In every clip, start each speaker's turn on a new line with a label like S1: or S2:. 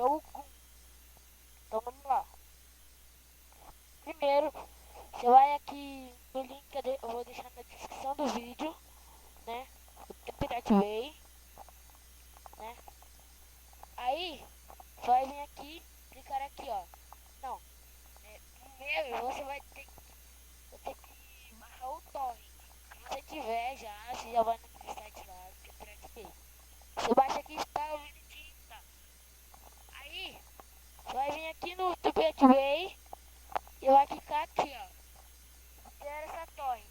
S1: jogo com. Então vamos lá. Primeiro, você vai aqui no link que eu vou deixar na descrição do vídeo, né? O Pirate Bay, né? Aí, você vai vir aqui, clicar aqui, ó. Não, primeiro você vai ter que baixar o torrent. Se você tiver já, você já vai naquele site lá, que é Pirate Bay. Você baixa aqui, está ouvindo tinta. Aí, você vai vir aqui no Pirate Bay e vai clicar aqui, ó. Ter essa torrent.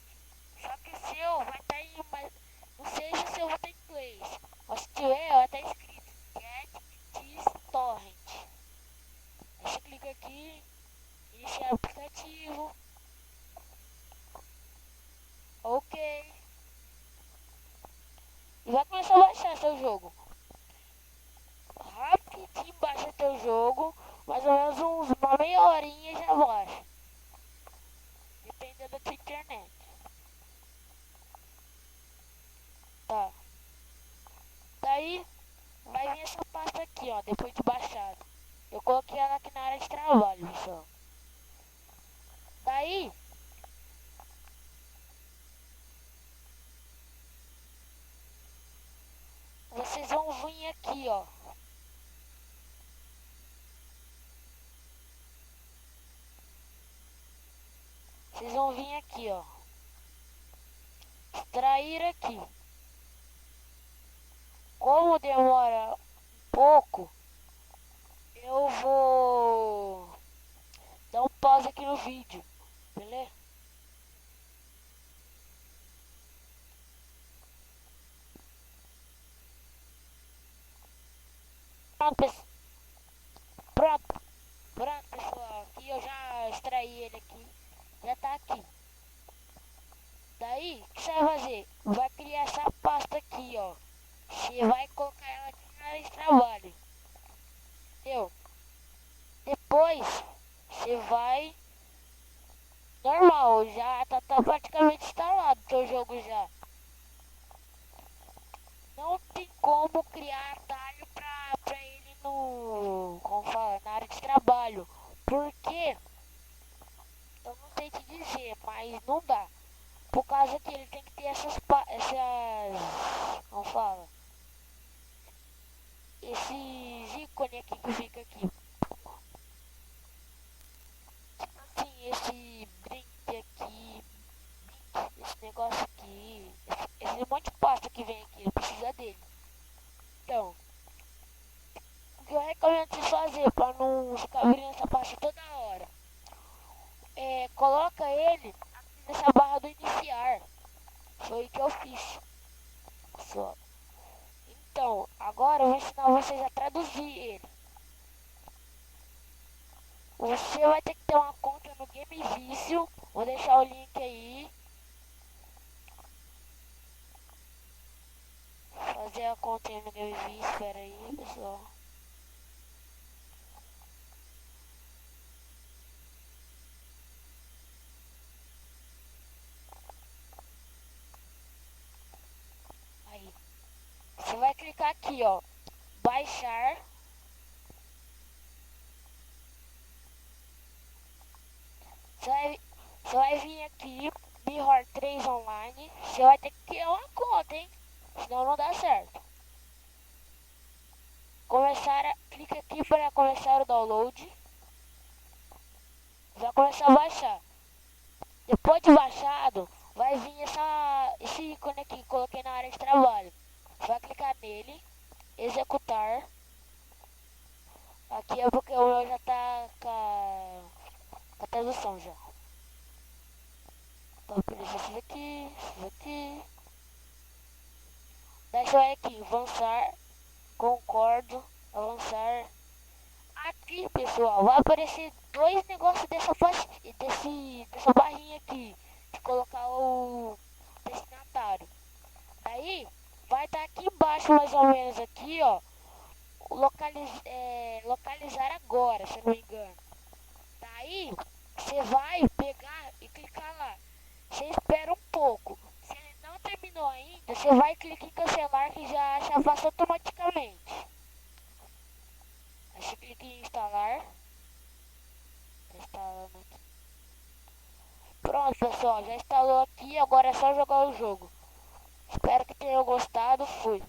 S1: Só que o seu vai estar em uma. Não sei se o seu vai estar em inglês. Mas se tiver, vai estar escrito Get this torrent. Aí você clica aqui, iniciar o aplicativo. Ok. E vai começar a baixar seu jogo. Rapidinho baixa teu jogo. Mais ou menos uma meia horinha já baixa. Dependendo da tua internet. Tá. Daí vai vir essa pasta aqui, ó, depois de baixado. Eu coloquei ela aqui na área de trabalho, pessoal. Daí, vocês vão vir aqui, ó. Vocês vão vir aqui, ó. Extrair aqui. Como demora um pouco, eu vou dar um pause aqui no vídeo, beleza? Pronto, pronto, pronto, pessoal. Aqui eu já extraí ele aqui. Já tá aqui. Daí, o que você vai fazer? Vai criar essa pasta aqui, ó. Você vai colocar ela aqui na área de trabalho. Entendeu? Depois, você vai. Normal, já tá praticamente instalado o teu jogo já. Não tem como criar atalho pra ele no. Como fala? Na área de trabalho. Porque eu não sei te dizer, mas não dá. Por causa que ele tem que ter essas. Como fala? Esses ícones aqui que fica aqui. Assim, esse brinde aqui, esse negócio aqui, esse monte de pasta que vem aqui, ele precisa dele. Então, o que eu recomendo você fazer para não ficar abrindo essa pasta toda hora, coloca ele nessa barra do iniciar. Foi o que eu fiz. Só. Então, agora eu vou ensinar vocês a traduzir ele. Você vai ter que ter uma conta no Game Vício. Vou deixar o link aí. Fazer a conta aí no Game Vício. Espera aí, pessoal. Aí. Você vai clicar aqui, ó. Baixar. Você vai vir aqui. Bihor 3 Online. Você vai ter que criar uma conta, hein? Senão não dá certo. Clica aqui para começar o download. Vai começar a baixar. Depois de baixado, vai vir esse ícone aqui que coloquei na área de trabalho. Você vai clicar nele, executar. Aqui é porque o meu já tá com a tradução já. Então, beleza, esse aqui. Daí você vai aqui, avançar, concordo, avançar. Aqui, pessoal, vai aparecer dois negócios dessa barrinha aqui, de colocar o destinatário. Daí, vai estar aqui embaixo, mais ou menos aqui, ó, localizar agora, se eu não me engano. Daí, você vai pegar e clicar lá. Você espera um pouco. Se ele não terminou ainda, você vai clicar em cancelar que já passa automaticamente. Aí você Pronto, pessoal, já instalou aqui, agora é só jogar o jogo. Espero que tenham gostado, fui.